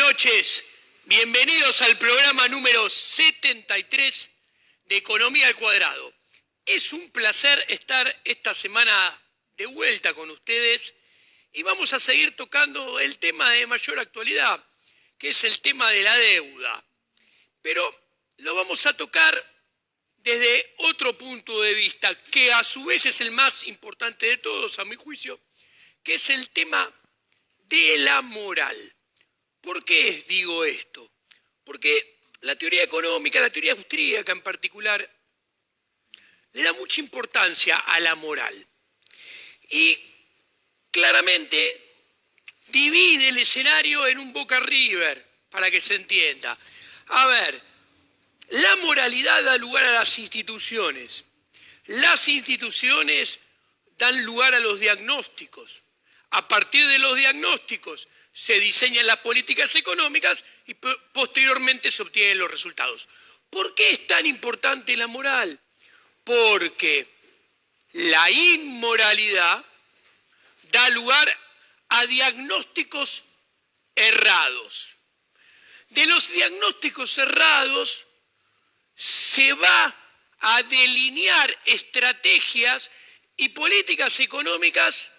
noches, bienvenidos al programa número 73 de Economía al Cuadrado. Es un placer estar esta semana de vuelta con ustedes y vamos a seguir tocando el tema de mayor actualidad, que es el tema de la deuda. Pero lo vamos a tocar desde otro punto de vista, que a su vez es el más importante de todos, a mi juicio, que es el tema de la moral. ¿Por qué digo esto? Porque la teoría económica, la teoría austríaca en particular, le da mucha importancia a la moral. Y claramente divide el escenario en un Boca River, para que se entienda. A ver, la moralidad da lugar a las instituciones. Las instituciones dan lugar a los diagnósticos. A partir de los diagnósticos se diseñan las políticas económicas y posteriormente se obtienen los resultados. ¿Por qué es tan importante la moral? Porque la inmoralidad da lugar a diagnósticos errados. De los diagnósticos errados se va a delinear estrategias y políticas económicas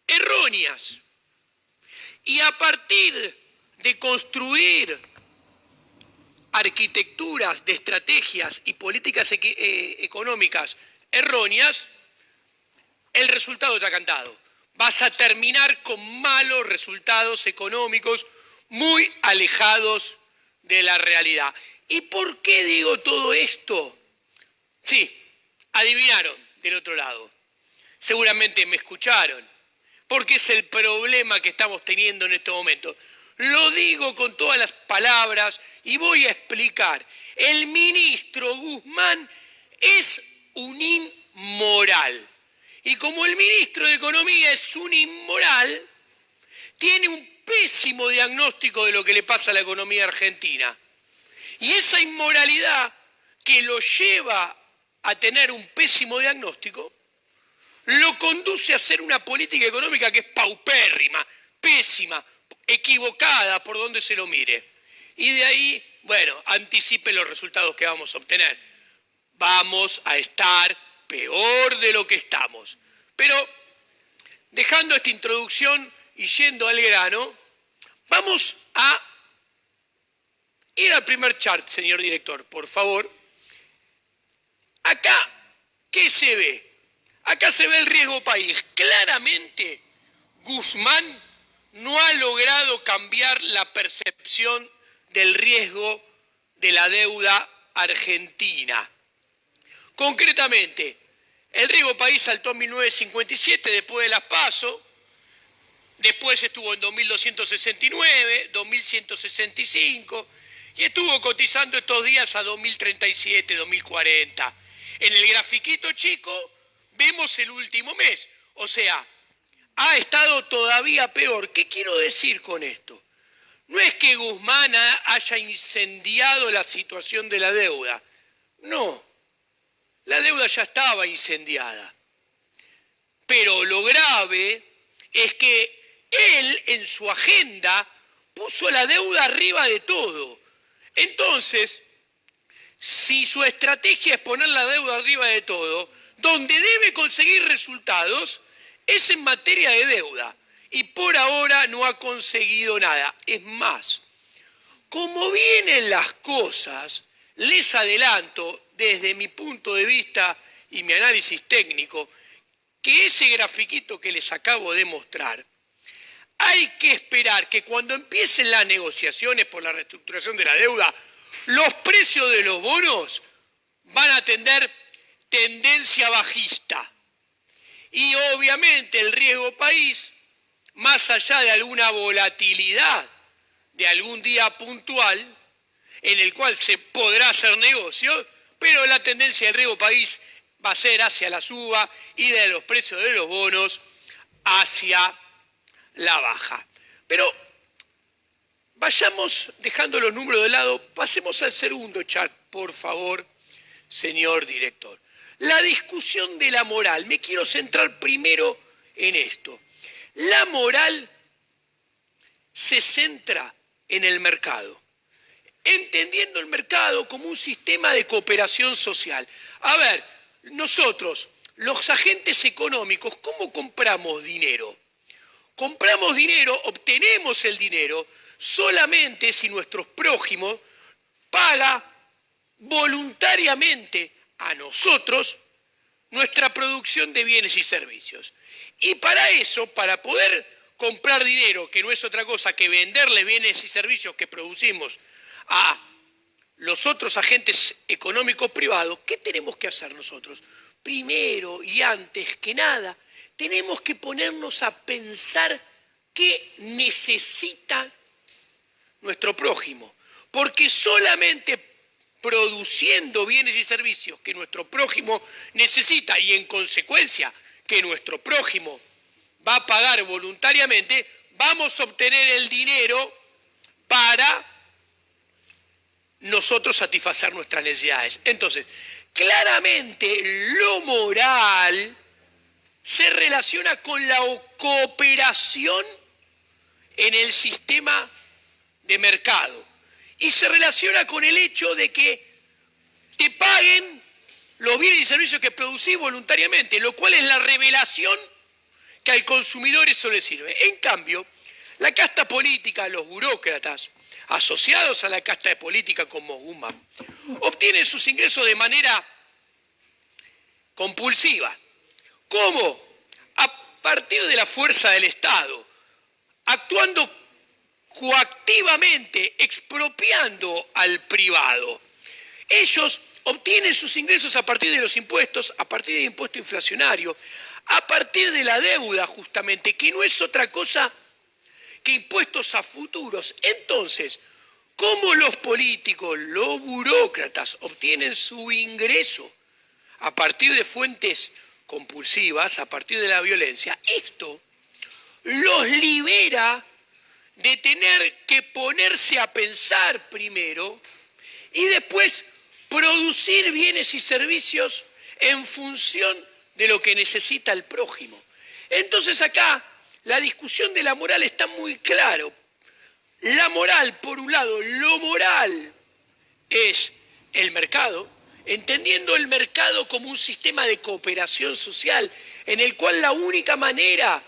erróneas. Y a partir de construir arquitecturas de estrategias y políticas económicas erróneas, el resultado está cantado. Vas a terminar con malos resultados económicos muy alejados de la realidad. ¿Y por qué digo todo esto? Sí, adivinaron del otro lado. Seguramente me escucharon. Porque es el problema que estamos teniendo en este momento. Lo digo con todas las palabras y voy a explicar. El ministro Guzmán es un inmoral. Y como el ministro de Economía es un inmoral, tiene un pésimo diagnóstico de lo que le pasa a la economía argentina. Y esa inmoralidad que lo lleva a tener un pésimo diagnóstico, lo conduce a hacer una política económica que es paupérrima, pésima, equivocada por donde se lo mire. Y de ahí, bueno, anticipe los resultados que vamos a obtener. Vamos a estar peor de lo que estamos. Pero, dejando esta introducción y yendo al grano, vamos a ir al primer chart, señor director, por favor. Acá, ¿qué se ve? Acá se ve el riesgo país. Claramente, Guzmán no ha logrado cambiar la percepción del riesgo de la deuda argentina. Concretamente, el riesgo país saltó en 1957 después de las PASO, después estuvo en 2.269, 2.165 y estuvo cotizando estos días a 2.037, 2.040. En el grafiquito chico vemos el último mes, o sea, ha estado todavía peor. ¿Qué quiero decir con esto? No es que Guzmán haya incendiado la situación de la deuda, no, la deuda ya estaba incendiada. Pero lo grave es que él en su agenda puso la deuda arriba de todo. Entonces, si su estrategia es poner la deuda arriba de todo, donde debe conseguir resultados es en materia de deuda. Y por ahora no ha conseguido nada. Es más, como vienen las cosas, les adelanto desde mi punto de vista y mi análisis técnico, que ese grafiquito que les acabo de mostrar, hay que esperar que cuando empiecen las negociaciones por la reestructuración de la deuda, los precios de los bonos van a tener tendencia bajista. Y obviamente el riesgo país, más allá de alguna volatilidad de algún día puntual, en el cual se podrá hacer negocio, pero la tendencia del riesgo país va a ser hacia la suba y de los precios de los bonos hacia la baja. Pero vayamos dejando los números de lado, pasemos al segundo chat, por favor, señor director. La discusión de la moral. Me quiero centrar primero en esto. La moral se centra en el mercado, entendiendo el mercado como un sistema de cooperación social. A ver, nosotros, los agentes económicos, ¿cómo compramos dinero? Compramos dinero, obtenemos el dinero solamente si nuestros prójimos paga voluntariamente a nosotros nuestra producción de bienes y servicios. Y para eso, para poder comprar dinero, que no es otra cosa que venderle bienes y servicios que producimos a los otros agentes económicos privados, ¿qué tenemos que hacer nosotros? Primero y antes que nada, tenemos que ponernos a pensar qué necesita nuestro prójimo, porque solamente produciendo bienes y servicios que nuestro prójimo necesita y en consecuencia que nuestro prójimo va a pagar voluntariamente, vamos a obtener el dinero para nosotros satisfacer nuestras necesidades. Entonces, claramente lo moral se relaciona con la cooperación en el sistema de mercado y se relaciona con el hecho de que te paguen los bienes y servicios que producís voluntariamente, lo cual es la revelación que al consumidor eso le sirve. En cambio, la casta política, los burócratas, asociados a la casta de política como Guzmán, obtienen sus ingresos de manera compulsiva. ¿Cómo? A partir de la fuerza del Estado, actuando coactivamente, expropiando al privado. Ellos obtienen sus ingresos a partir de los impuestos, a partir del impuesto inflacionario, a partir de la deuda justamente, que no es otra cosa que impuestos a futuros. Entonces, ¿cómo los políticos, los burócratas obtienen su ingreso a partir de fuentes compulsivas, a partir de la violencia? Esto los libera de tener que ponerse a pensar primero y después producir bienes y servicios en función de lo que necesita el prójimo. Entonces acá la discusión de la moral está muy claro. La moral, por un lado, lo moral es el mercado, entendiendo el mercado como un sistema de cooperación social en el cual la única manera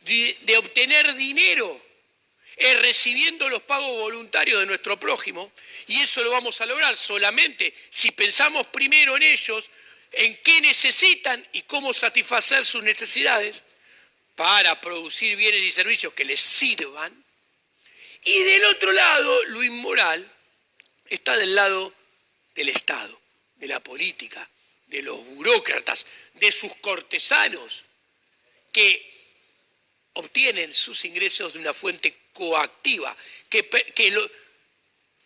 de obtener dinero es recibiendo los pagos voluntarios de nuestro prójimo, y eso lo vamos a lograr solamente si pensamos primero en ellos, en qué necesitan y cómo satisfacer sus necesidades para producir bienes y servicios que les sirvan. Y del otro lado, lo inmoral está del lado del Estado, de la política, de los burócratas, de sus cortesanos, que obtienen sus ingresos de una fuente coactiva, que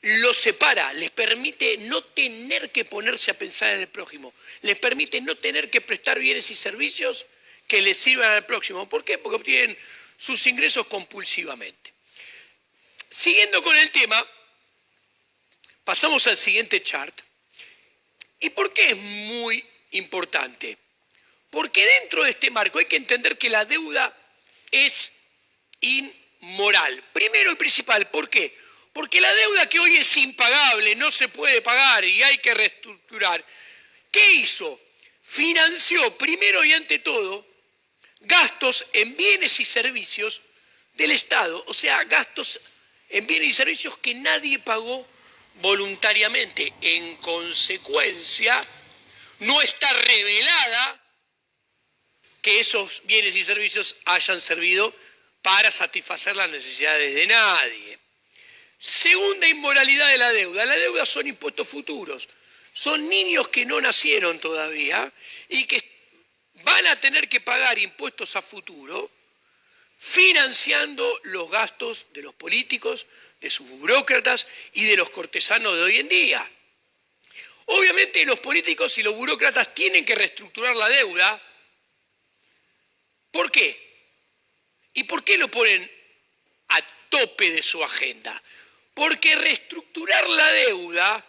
los separa, les permite no tener que ponerse a pensar en el prójimo, les permite no tener que prestar bienes y servicios que les sirvan al próximo. ¿Por qué? Porque obtienen sus ingresos compulsivamente. Siguiendo con el tema, pasamos al siguiente chart. ¿Y por qué es muy importante? Porque dentro de este marco hay que entender que la deuda es inmoral. Primero y principal, ¿por qué? Porque la deuda que hoy es impagable, no se puede pagar y hay que reestructurar. ¿Qué hizo? Financió primero y ante todo gastos en bienes y servicios del Estado, o sea, gastos en bienes y servicios que nadie pagó voluntariamente. En consecuencia, no está revelada que esos bienes y servicios hayan servido para satisfacer las necesidades de nadie. Segunda inmoralidad de la deuda. La deuda son impuestos futuros. Son niños que no nacieron todavía y que van a tener que pagar impuestos a futuro financiando los gastos de los políticos, de sus burócratas y de los cortesanos de hoy en día. Obviamente los políticos y los burócratas tienen que reestructurar la deuda. ¿Por qué? ¿Y por qué lo ponen a tope de su agenda? Porque reestructurar la deuda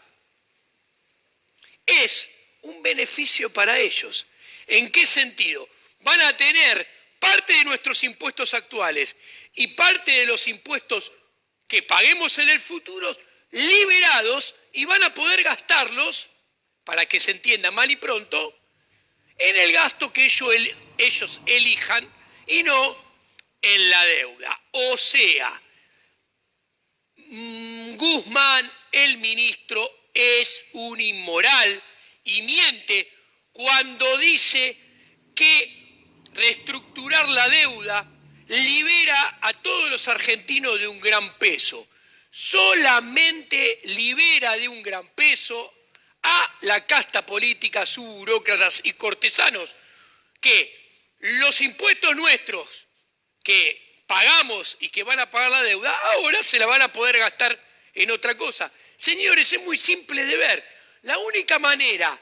es un beneficio para ellos. ¿En qué sentido? Van a tener parte de nuestros impuestos actuales y parte de los impuestos que paguemos en el futuro liberados y van a poder gastarlos, para que se entienda mal y pronto, en el gasto que ellos elijan y no en la deuda. O sea, Guzmán, el ministro, es un inmoral y miente cuando dice que reestructurar la deuda libera a todos los argentinos de un gran peso. Solamente libera de un gran peso a la casta política, sus burócratas y cortesanos, que los impuestos nuestros que pagamos y que van a pagar la deuda, ahora se la van a poder gastar en otra cosa. Señores, es muy simple de ver. La única manera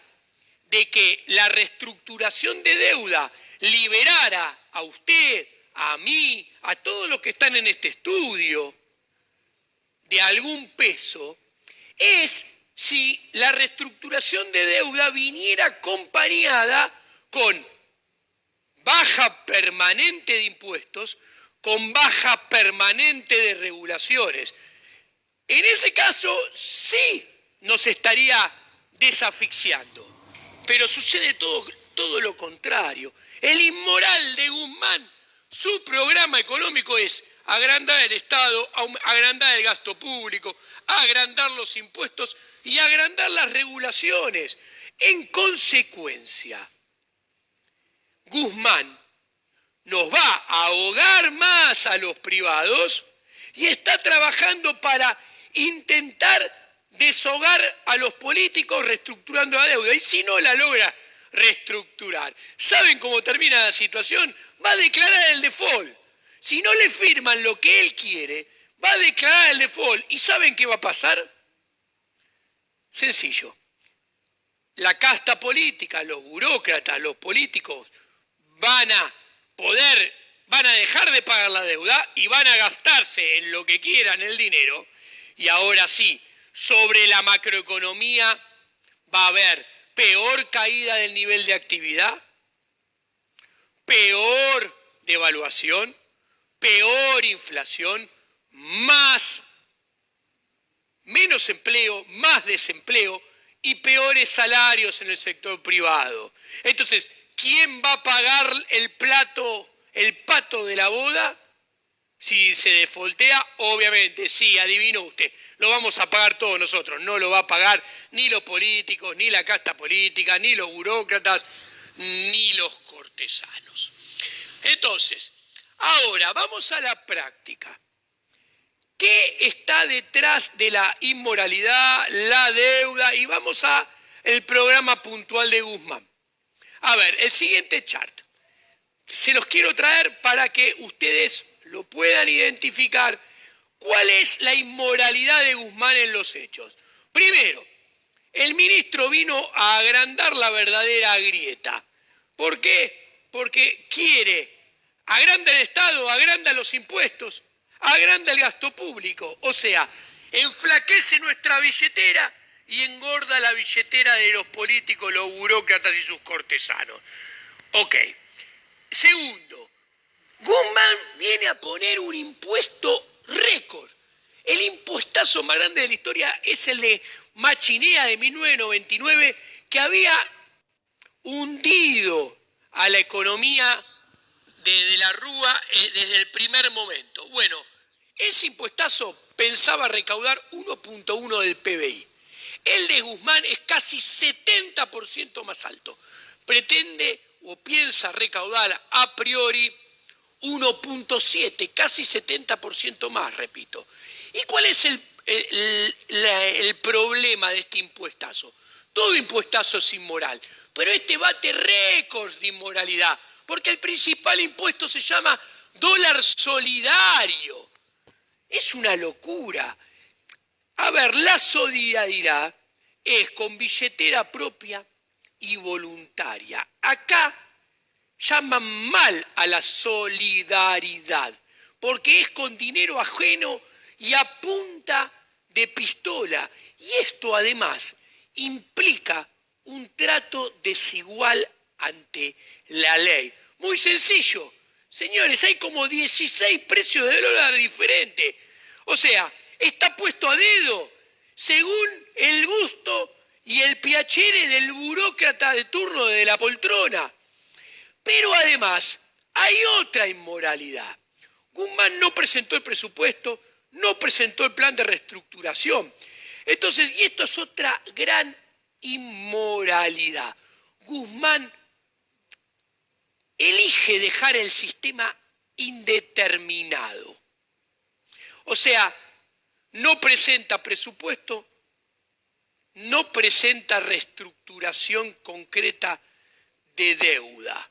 de que la reestructuración de deuda liberara a usted, a mí, a todos los que están en este estudio, de algún peso, es si la reestructuración de deuda viniera acompañada con baja permanente de impuestos, con baja permanente de regulaciones. En ese caso, sí nos estaría desasfixiando. Pero sucede todo lo contrario. El inmoral de Guzmán, su programa económico es agrandar el Estado, agrandar el gasto público, agrandar los impuestos y agrandar las regulaciones. En consecuencia, Guzmán nos va a ahogar más a los privados y está trabajando para intentar deshogar a los políticos reestructurando la deuda. Y si no la logra reestructurar, ¿saben cómo termina la situación? Va a declarar el default. Si no le firman lo que él quiere, va a declarar el default. ¿Y saben qué va a pasar? Sencillo. La casta política, los burócratas, los políticos van a dejar de pagar la deuda y van a gastarse en lo que quieran el dinero. Y ahora sí, sobre la macroeconomía va a haber peor caída del nivel de actividad, peor devaluación, peor inflación, menos empleo, más desempleo y peores salarios en el sector privado. Entonces, ¿quién va a pagar el pato de la boda? Si se defoltea, obviamente, sí, adivinó usted, lo vamos a pagar todos nosotros. No lo va a pagar ni los políticos, ni la casta política, ni los burócratas, ni los cortesanos. Entonces, ahora vamos a la práctica. ¿Qué está detrás de la inmoralidad, la deuda? Y vamos a el programa puntual de Guzmán. A ver, el siguiente chart. Se los quiero traer para que ustedes lo puedan identificar. ¿Cuál es la inmoralidad de Guzmán en los hechos? Primero, el ministro vino a agrandar la verdadera grieta. ¿Por qué? Porque agranda el Estado, agranda los impuestos, agranda el gasto público. O sea, enflaquece nuestra billetera y engorda la billetera de los políticos, los burócratas y sus cortesanos. Ok. Segundo, Guzmán viene a poner un impuesto récord. El impuestazo más grande de la historia es el de Machinea de 1999, que había hundido a la economía de la Rúa desde el primer momento. Bueno, ese impuestazo pensaba recaudar 1.1 del PBI. El de Guzmán es casi 70% más alto. Pretende o piensa recaudar a priori 1.7, casi 70% más, repito. ¿Y cuál es el problema de este impuestazo? Todo impuestazo es inmoral, pero este bate récords de inmoralidad, porque el principal impuesto se llama dólar solidario. Es una locura. A ver, la solidaridad es con billetera propia y voluntaria. Acá llaman mal a la solidaridad, porque es con dinero ajeno y a punta de pistola. Y esto además implica un trato desigual ante la ley. Muy sencillo. Señores, hay como 16 precios de dólar diferentes. O sea, está puesto a dedo según el gusto y el piacere del burócrata de turno de la poltrona. Pero además hay otra inmoralidad. Guzmán no presentó el presupuesto, no presentó el plan de reestructuración. Entonces, y esto es otra gran inmoralidad. Guzmán elige dejar el sistema indeterminado. O sea, no presenta presupuesto, no presenta reestructuración concreta de deuda.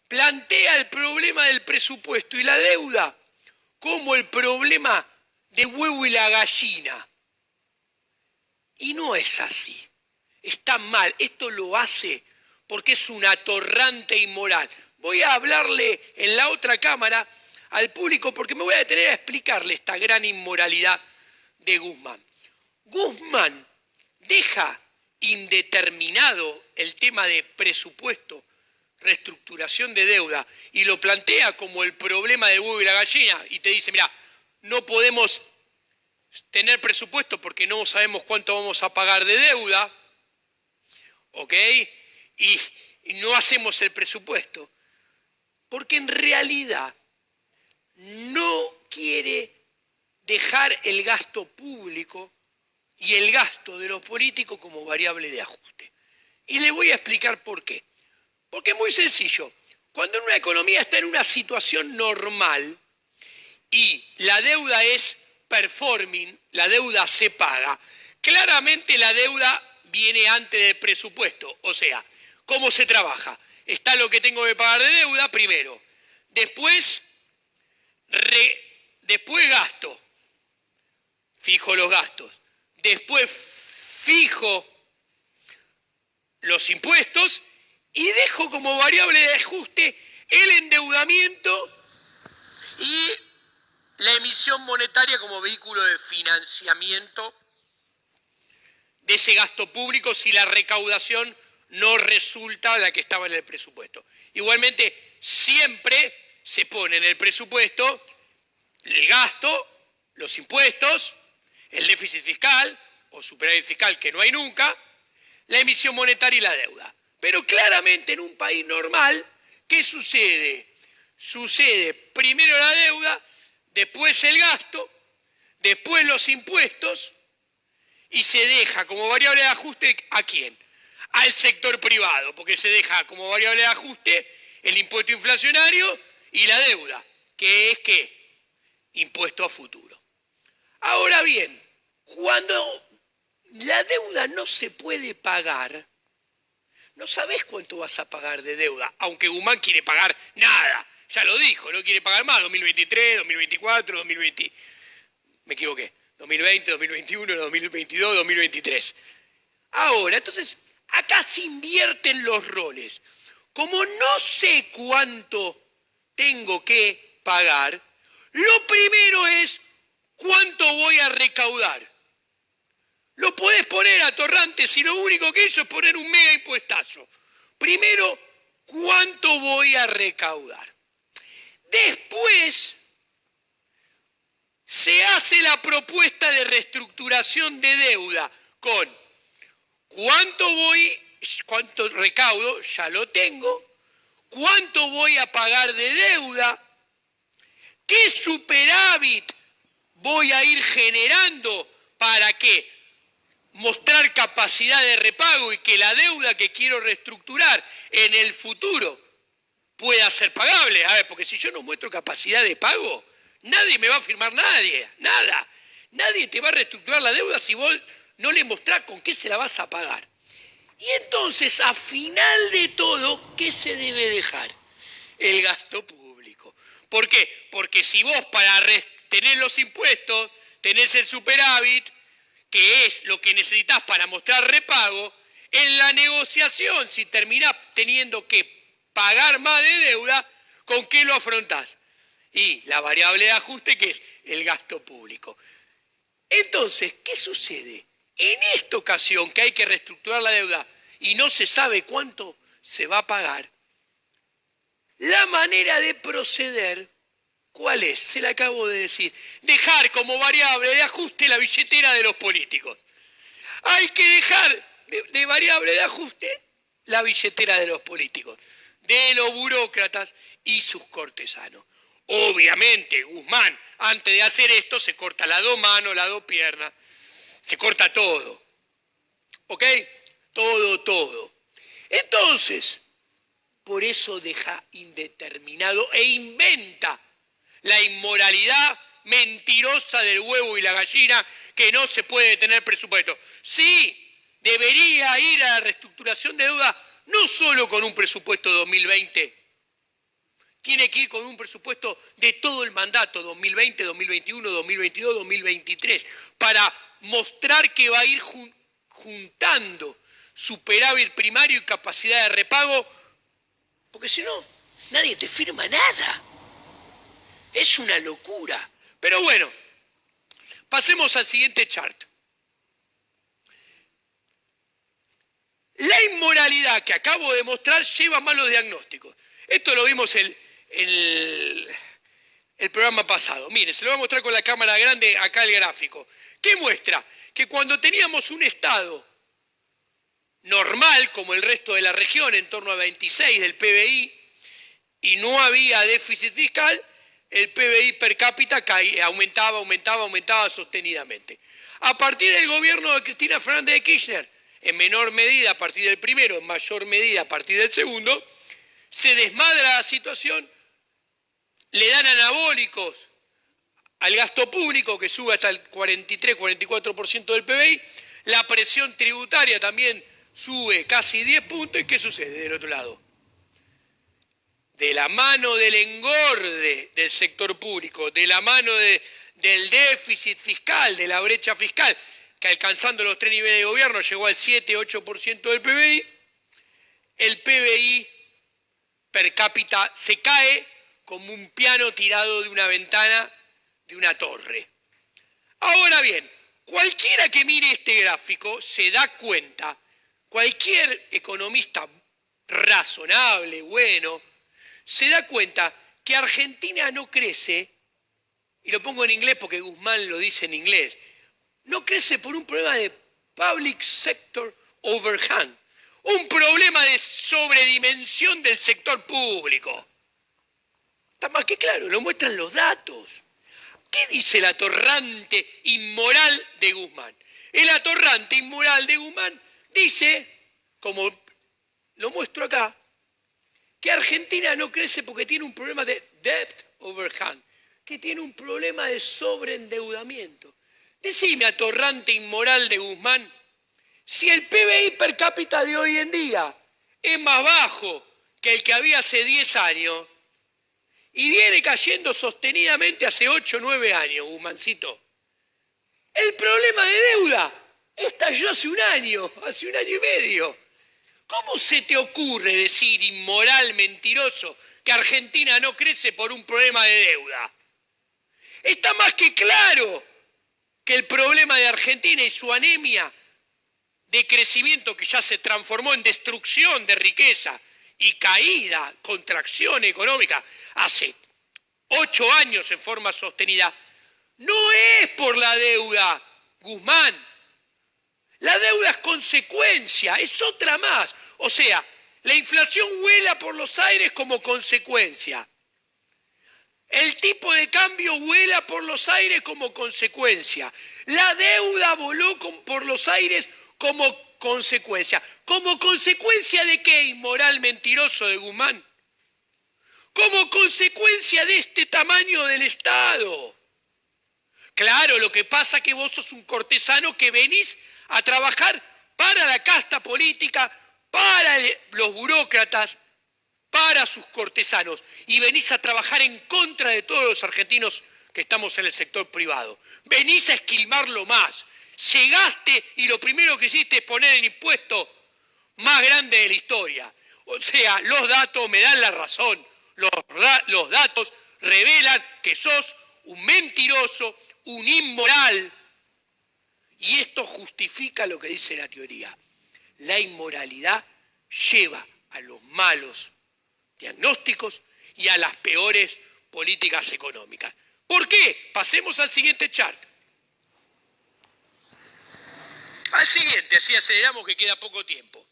Plantea el problema del presupuesto y la deuda como el problema de huevo y la gallina. Y no es así. Está mal. Esto lo hace porque es un atorrante inmoral. Voy a hablarle en la otra cámara al público porque me voy a detener a explicarle esta gran inmoralidad de Guzmán. Guzmán deja indeterminado el tema de presupuesto, reestructuración de deuda, y lo plantea como el problema del huevo y la gallina, y te dice, mira, no podemos tener presupuesto porque no sabemos cuánto vamos a pagar de deuda, ¿ok? Y no hacemos el presupuesto, porque en realidad no quiere dejar el gasto público y el gasto de los políticos como variable de ajuste. Y le voy a explicar por qué. Porque es muy sencillo. Cuando una economía está en una situación normal y la deuda es performing, la deuda se paga, claramente la deuda viene antes del presupuesto. O sea, ¿cómo se trabaja? Está lo que tengo que pagar de deuda primero. Después gasto. Fijo los gastos. Después fijo los impuestos y dejo como variable de ajuste el endeudamiento y la emisión monetaria como vehículo de financiamiento de ese gasto público si la recaudación no resulta la que estaba en el presupuesto. Igualmente, siempre se pone en el presupuesto el gasto, los impuestos, el déficit fiscal o superávit fiscal que no hay nunca, la emisión monetaria y la deuda. Pero claramente en un país normal, ¿qué sucede? Sucede primero la deuda, después el gasto, después los impuestos y se deja como variable de ajuste ¿a quién? Al sector privado, porque se deja como variable de ajuste el impuesto inflacionario y la deuda, que es ¿qué? Impuesto a futuro. Ahora bien, cuando la deuda no se puede pagar, no sabés cuánto vas a pagar de deuda, aunque Guzmán quiere pagar nada, ya lo dijo, no quiere pagar más, 2023, 2024, 2020, me equivoqué, 2020, 2021, 2022, 2023. Ahora, entonces, acá se invierten los roles. Como no sé cuánto tengo que pagar, lo primero es cuánto voy a recaudar. Lo podés poner atorrante si lo único que hizo es poner un mega impuestazo. Primero, ¿cuánto voy a recaudar? Después, se hace la propuesta de reestructuración de deuda con cuánto recaudo, ya lo tengo, cuánto voy a pagar de deuda, qué superávit voy a ir generando para que mostrar capacidad de repago y que la deuda que quiero reestructurar en el futuro pueda ser pagable. A ver, porque si yo no muestro capacidad de pago, nadie me va a firmar nada. Nadie te va a reestructurar la deuda si vos no le mostrás con qué se la vas a pagar. Y entonces, a final de todo, ¿qué se debe dejar? El gasto público. ¿Por qué? Porque si vos para tener los impuestos tenés el superávit, que es lo que necesitas para mostrar repago, en la negociación, si terminás teniendo que pagar más de deuda, ¿con qué lo afrontás? Y la variable de ajuste, que es el gasto público. Entonces, ¿qué sucede? En esta ocasión que hay que reestructurar la deuda y no se sabe cuánto se va a pagar, la manera de proceder ¿Cuál es? Se la acabo de decir. Dejar como variable de ajuste la billetera de los políticos. Hay que dejar de variable de ajuste la billetera de los políticos, de los burócratas y sus cortesanos. Obviamente, Guzmán, antes de hacer esto, se corta las dos manos, las dos piernas, se corta todo. ¿Ok? Todo. Entonces, por eso deja indeterminado e inventa la inmoralidad mentirosa del huevo y la gallina, que no se puede tener presupuesto. Sí, debería ir a la reestructuración de deuda, no solo con un presupuesto 2020, tiene que ir con un presupuesto de todo el mandato, 2020, 2021, 2022, 2023, para mostrar que va a ir juntando superávit primario y capacidad de repago, porque si no, nadie te firma nada. Es una locura. Pero bueno, pasemos al siguiente chart. La inmoralidad que acabo de mostrar lleva malos diagnósticos. Esto lo vimos el programa pasado. Mire, se lo voy a mostrar con la cámara grande acá el gráfico. ¿Qué muestra? Que cuando teníamos un Estado normal, como el resto de la región, en torno a 26 del PBI, y no había déficit fiscal, el PBI per cápita caía, aumentaba sostenidamente. A partir del gobierno de Cristina Fernández de Kirchner, en menor medida a partir del primero, en mayor medida a partir del segundo, se desmadra la situación, le dan anabólicos al gasto público, que sube hasta el 43-44% del PBI, la presión tributaria también sube casi 10 puntos, ¿y qué sucede del otro lado? De la mano del engorde del sector público, de la mano del déficit fiscal, de la brecha fiscal, que alcanzando los 3 niveles de gobierno llegó al 7-8% del PBI, el PBI per cápita se cae como un piano tirado de una ventana de una torre. Ahora bien, cualquiera que mire este gráfico se da cuenta, cualquier economista razonable, bueno, se da cuenta que Argentina no crece, y lo pongo en inglés porque Guzmán lo dice en inglés, no crece por un problema de public sector overhang, un problema de sobredimensión del sector público. Está más que claro, lo muestran los datos. ¿Qué dice el atorrante inmoral de Guzmán? El atorrante inmoral de Guzmán dice, como lo muestro acá, que Argentina no crece porque tiene un problema de debt overhang, que tiene un problema de sobreendeudamiento. Decime, atorrante inmoral de Guzmán, si el PBI per cápita de hoy en día es más bajo que el que había hace 10 años y viene cayendo sostenidamente hace 8 o 9 años, Guzmancito, el problema de deuda estalló hace un año y medio. ¿Cómo se te ocurre decir, inmoral, mentiroso, que Argentina no crece por un problema de deuda? Está más que claro que el problema de Argentina y su anemia de crecimiento, que ya se transformó en destrucción de riqueza y caída, contracción económica, hace 8 años en forma sostenida, no es por la deuda, Guzmán. La deuda es consecuencia, es otra más. O sea, la inflación vuela por los aires como consecuencia. El tipo de cambio vuela por los aires como consecuencia. La deuda voló por los aires como consecuencia. ¿Como consecuencia de qué, inmoral mentiroso de Guzmán? Como consecuencia de este tamaño del Estado. Claro, lo que pasa es que vos sos un cortesano que venís a trabajar para la casta política, para los burócratas, para sus cortesanos, y venís a trabajar en contra de todos los argentinos que estamos en el sector privado. Venís a esquilmarlo más. Llegaste y lo primero que hiciste es poner el impuesto más grande de la historia. O sea, los datos me dan la razón. Los datos revelan que sos un mentiroso, un inmoral. Y esto justifica lo que dice la teoría. La inmoralidad lleva a los malos diagnósticos y a las peores políticas económicas. ¿Por qué? Pasemos al siguiente chart. Al siguiente, así aceleramos que queda poco tiempo.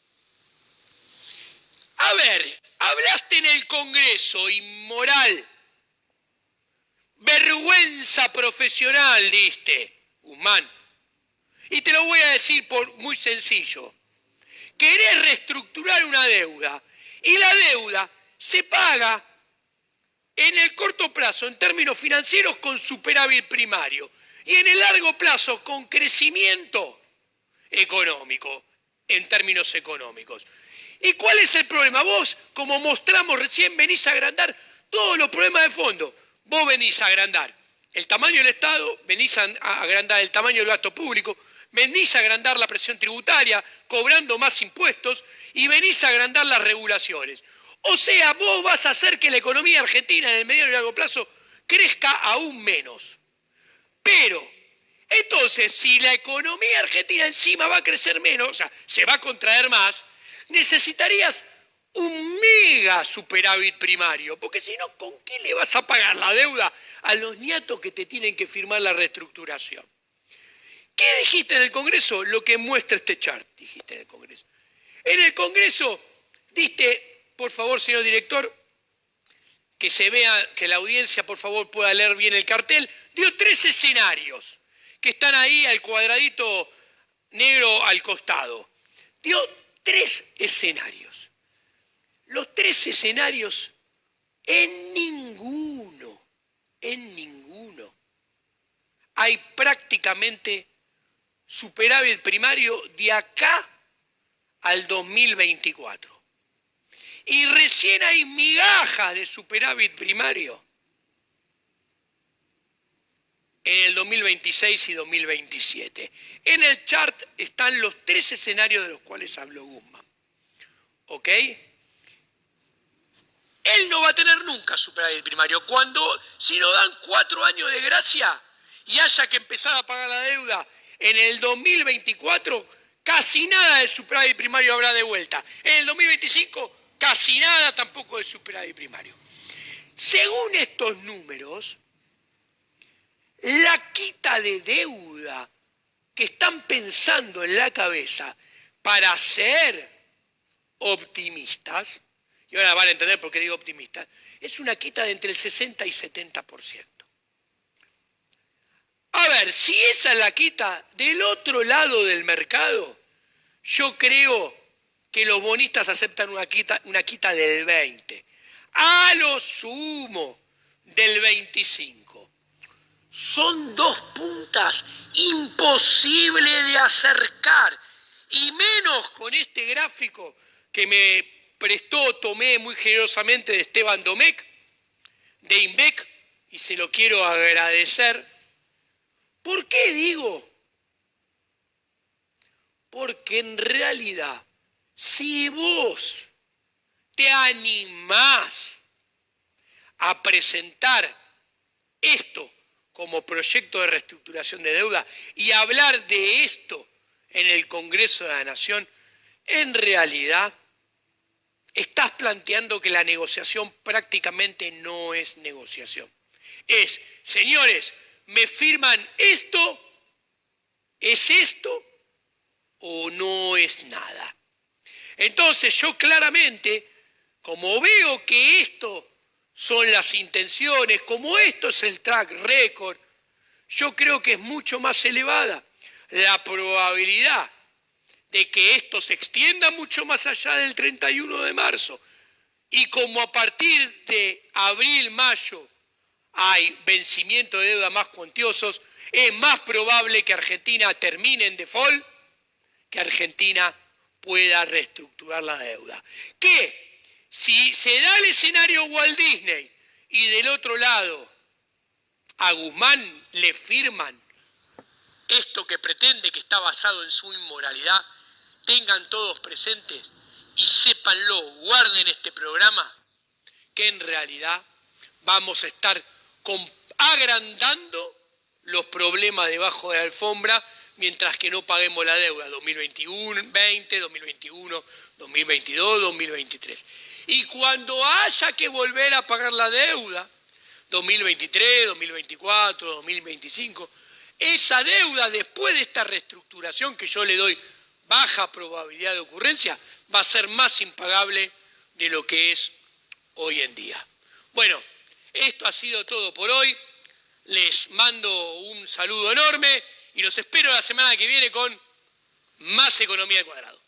A ver, hablaste en el Congreso, inmoral, vergüenza profesional, diste, Guzmán. Y te lo voy a decir por muy sencillo. Querés reestructurar una deuda y la deuda se paga en el corto plazo, en términos financieros, con superávit primario y en el largo plazo con crecimiento económico, en términos económicos. ¿Y cuál es el problema? Vos, como mostramos recién, venís a agrandar todos los problemas de fondo. Vos venís a agrandar el tamaño del Estado, venís a agrandar el tamaño del gasto público, venís a agrandar la presión tributaria, cobrando más impuestos, y venís a agrandar las regulaciones. O sea, vos vas a hacer que la economía argentina en el mediano y largo plazo crezca aún menos. Pero, entonces, si la economía argentina encima va a crecer menos, o sea, se va a contraer más, necesitarías un mega superávit primario, porque si no, ¿con qué le vas a pagar la deuda a los nietos que te tienen que firmar la reestructuración? ¿Qué dijiste en el Congreso? Lo que muestra este chart, dijiste en el Congreso. En el Congreso diste, por favor, señor director, que se vea, que la audiencia, por favor, pueda leer bien el cartel, dio 3 escenarios que están ahí al cuadradito negro al costado. Dio 3 escenarios. Los 3 escenarios, en ninguno hay prácticamente superávit primario de acá al 2024. Y recién hay migajas de superávit primario en el 2026 y 2027. En el chart están los 3 escenarios de los cuales habló Guzmán. ¿Ok? Él no va a tener nunca superávit primario. Si nos dan 4 años de gracia y haya que empezar a pagar la deuda en el 2024, casi nada de superávit primario habrá de vuelta. En el 2025, casi nada tampoco de superávit primario. Según estos números, la quita de deuda que están pensando en la cabeza para ser optimistas, y ahora van a entender por qué digo optimistas, es una quita de entre el 60 y 70%. A ver, si esa es la quita del otro lado del mercado, yo creo que los bonistas aceptan una quita del 20%, a lo sumo del 25%. Son 2 puntas imposibles de acercar, y menos con este gráfico que me tomé muy generosamente de Esteban Domecq, de INVEC, y se lo quiero agradecer. ¿Por qué digo? Porque en realidad, si vos te animás a presentar esto como proyecto de reestructuración de deuda y hablar de esto en el Congreso de la Nación, en realidad estás planteando que la negociación prácticamente no es negociación. Es, señores, ¿me firman esto? ¿Es esto o no es nada? Entonces yo claramente, como veo que esto son las intenciones, como esto es el track record, yo creo que es mucho más elevada la probabilidad de que esto se extienda mucho más allá del 31 de marzo. Y como a partir de abril, mayo, hay vencimiento de deuda más cuantiosos, es más probable que Argentina termine en default, que Argentina pueda reestructurar la deuda. Que si se da el escenario Walt Disney y del otro lado a Guzmán le firman esto que pretende, que está basado en su inmoralidad, tengan todos presentes y sépanlo, guarden este programa, que en realidad vamos a estar agrandando los problemas debajo de la alfombra mientras que no paguemos la deuda 2021, 2021, 2022, 2023. Y cuando haya que volver a pagar la deuda, 2023, 2024, 2025. Esa deuda después de esta reestructuración que yo le doy baja probabilidad de ocurrencia va a ser más impagable de lo que es hoy en día. Bueno, esto ha sido todo por hoy. Les mando un saludo enorme y los espero la semana que viene con más Economía al Cuadrado.